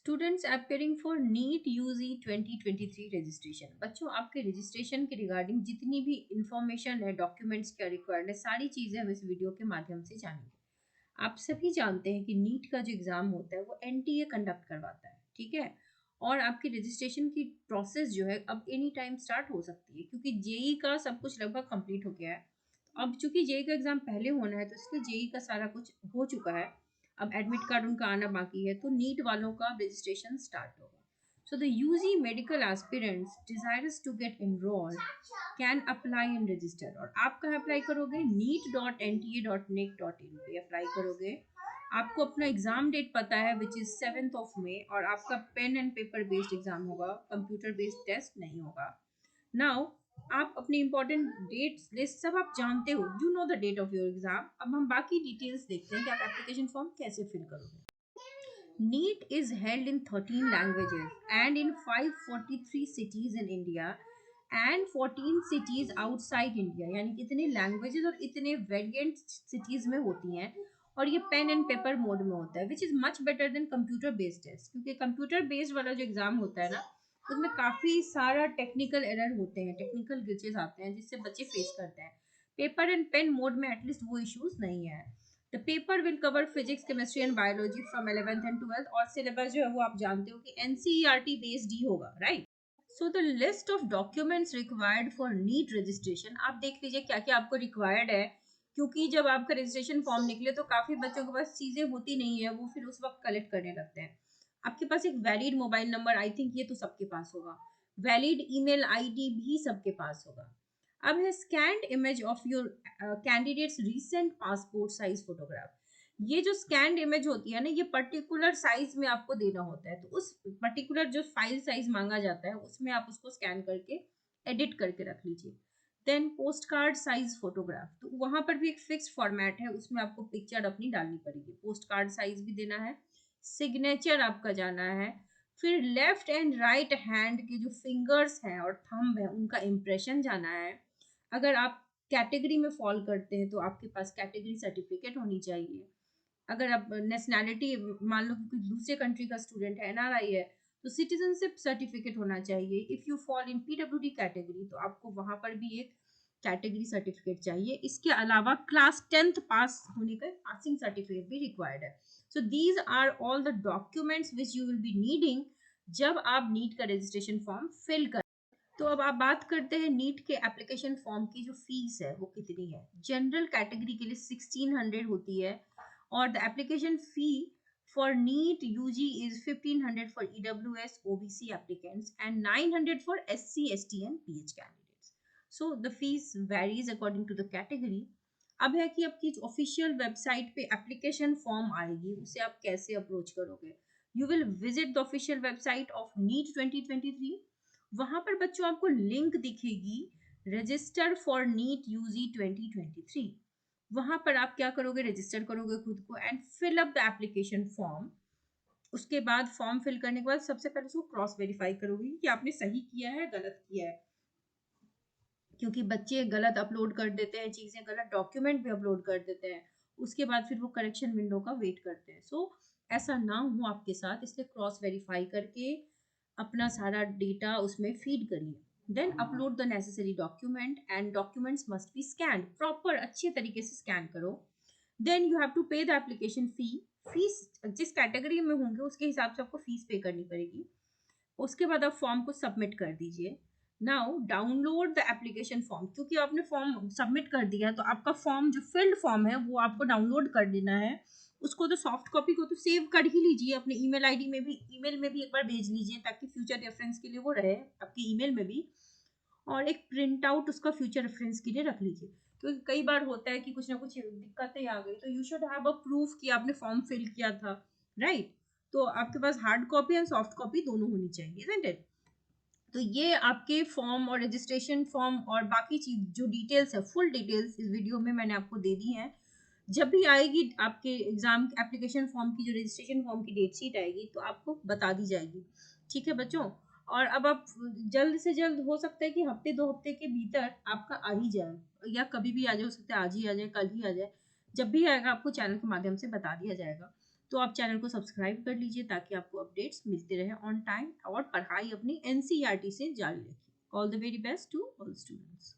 Students appearing for NEET UG 2023 registration. बच्चों, आपके registration के रिगार्डिंग जितनी भी इंफॉर्मेशन है, डॉक्यूमेंट्स क्या रिक्वायर्ड है, सारी चीज़ें हम इस वीडियो के माध्यम से जानेंगे। आप सभी जानते हैं कि नीट का जो एग्ज़ाम होता है वो एनटीए कंडक्ट करवाता है, ठीक है। और आपकी रजिस्ट्रेशन की प्रोसेस जो है अब एनी टाइम स्टार्ट हो सकती है, क्योंकि जेई का सब कुछ लगभग कंप्लीट हो गया है। अब चूंकि जेई का एग्ज़ाम पहले होना है, तो इसलिए जेई का सारा कुछ हो चुका है। अब एडमिट कार्ड उनका आना बाकी है, तो नीट वालों का रजिस्ट्रेशन स्टार्ट होगा। So the UG medical aspirants desires to get enrolled can apply and register. और आप कहाँ अप्लाई करोगे? neet.nta.nic.in पे अप्लाई करोगे। आपको अपना एग्जाम डेट पता है, विच इज 7th ऑफ मई, और आपका pen and paper based exam होगा, कंप्यूटर बेस्ड टेस्ट नहीं होगा। नाउ आप अपनी इंपॉर्टेंट डेट्स लिस्ट सब आप जानते हो, you know the date of your exam. अब हम बाकी डिटेल्स देखते हैं कि आप एप्लीकेशन फॉर्म कैसे फिल करोगे। NEET is held in 13 languages and in 543 cities in India and 14 cities outside India। यानी कि इतने लैंग्वेजेस और इतने वेरिएंट सिटीज में होती हैं, और ये पेन एंड पेपर मोड में होता है, which is much better than computer based test. क्योंकि कंप्यूटर बेस्ड वाला जो एग्जाम होता है ना, उसमें काफ़ी सारा टेक्निकल एरर होते हैं, टेक्निकल ग्लिचेस आते हैं जिससे बच्चे फेस करते हैं। पेपर एंड पेन मोड में एटलीस्ट वो इश्यूज नहीं है। The paper will cover physics, chemistry and biology from 11th and 12th। और सिलेबस जो है वो आप जानते हो कि एनसीईआरटी बेस्ड ही होगा, right. So the list of documents required for NEET registration, आप देख लीजिए क्या क्या आपको रिक्वायर्ड है। क्योंकि जब आपका रजिस्ट्रेशन फॉर्म निकले तो काफ़ी बच्चों के पास चीज़ें होती नहीं है, वो फिर उस वक्त कलेक्ट करने लगते हैं। आपके पास एक valid mobile number, I think ये तो सबके पास होगा। वैलिड ईमेल आईडी भी सबके पास होगा। अब है scanned image of your candidates recent passport size photograph. ये जो स्कैन्ड इमेज होती है ना, ये पर्टिकुलर साइज में आपको देना होता है, तो उस पर्टिकुलर जो फाइल साइज मांगा जाता है उसमें आप उसको स्कैन करके एडिट करके रख लीजिए। Then post card size photograph, तो वहां पर भी एक फिक्स्ड फॉर्मेट है, उसमें आपको पिक्चर अपनी डालनी पड़ेगी। पोस्ट कार्ड साइज भी देना है, सिग्नेचर आपका जाना है, फिर लेफ्ट एंड राइट हैंड के जो फिंगर्स हैं और थंब है उनका इम्प्रेशन जाना है। अगर आप कैटेगरी में फॉल करते हैं तो आपके पास कैटेगरी सर्टिफिकेट होनी चाहिए। अगर आप नेशनैलिटी, मान लो कि कोई दूसरे कंट्री का स्टूडेंट है, एनआरआई है, तो सिटीजनशिप सर्टिफिकेट होना चाहिए। If you fall in PWD category तो आपको वहाँ पर भी एक कैटेगरी सर्टिफिकेट चाहिए। इसके अलावा क्लास 10th पास होने का पासिंग सर्टिफिकेट भी रिक्वायर्ड है। So these are all the documents which you will be needing जब आप नीट का रजिस्ट्रेशन फॉर्म फिल कर। तो अब आप बात करते हैं नीट के एप्लीकेशन फॉर्म की जो फीस है वो कितनी है। जनरल कैटेगरी के लिए 1600 होती है, और the application fee for NEET UG is 1500 for EWS OBC applicants and 900 for SC ST and PH candidates. So the fees varies according to the category. अब है कि आपकी ऑफिशियल वेबसाइट पे एप्लीकेशन फॉर्म आएगी, उसे आप कैसे अप्रोच करोगे। You will visit the official website of NEET 2023। वहां पर बच्चों आपको लिंक दिखेगी, रजिस्टर फॉर नीट यूजी 2023। वहां पर आप क्या करोगे? रजिस्टर करोगे खुद को and fill up the application form. उसके बाद फॉर्म फिल करने के बाद सबसे पहले उसको क्रॉस वेरीफाई करोगे कि आपने सही किया है गलत किया है, क्योंकि बच्चे गलत अपलोड कर देते हैं चीज़ें, गलत डॉक्यूमेंट भी अपलोड कर देते हैं। उसके बाद फिर वो करेक्शन विंडो का वेट करते हैं। सो ऐसा ना हो आपके साथ, इसलिए क्रॉस वेरीफाई करके अपना सारा डेटा उसमें फीड करिए। Then upload the necessary document and documents must be scan, proper अच्छे तरीके से स्कैन करो। Then you have to pay the application fee. Fees जिस कैटेगरी में होंगे उसके हिसाब से आपको फीस पे करनी पड़ेगी। उसके बाद आप फॉर्म को सबमिट कर दीजिए। Now download the application form, क्योंकि आपने फॉर्म सबमिट कर दिया तो आपका फॉर्म जो फिल्ड फॉर्म है वो आपको डाउनलोड कर देना है। उसको तो सॉफ्ट कॉपी को तो सेव कर ही लीजिए, अपने ईमेल आईडी में भी, ईमेल में भी एक बार भेज लीजिए ताकि फ्यूचर रेफरेंस के लिए वो रहे आपके ईमेल में भी। और एक प्रिंट आउट उसका फ्यूचर रेफरेंस के लिए रख लीजिए, क्योंकि कई बार होता है कि कुछ ना कुछ दिक्कतें आ गई, तो you should have a proof कि आपने फॉर्म फिल किया था, राइट। तो आपके पास hard copy and soft copy दोनों होनी चाहिए, isn't it? तो ये आपके फॉर्म और रजिस्ट्रेशन फॉर्म और बाकी चीज जो डिटेल्स है, फुल डिटेल्स इस वीडियो में मैंने आपको दे दी हैं। जब भी आएगी आपके एग्जाम एप्लीकेशन फॉर्म की, जो रजिस्ट्रेशन फॉर्म की डेट शीट आएगी तो आपको बता दी जाएगी, ठीक है बच्चों। और अब आप जल्द से जल्द, हो सकता है कि हफ्ते 2 हफ्ते के भीतर आपका आ ही जाए, या कभी भी आ जाए, हो सकता है आज ही आ जाए, कल ही आ जाए। जब भी आएगा आपको चैनल के माध्यम से बता दिया जाएगा। तो आप चैनल को सब्सक्राइब कर लीजिए ताकि आपको अपडेट्स मिलते रहे ऑन टाइम और पढ़ाई अपनी एनसीईआरटी से जारी रखिए। All the very best to all students.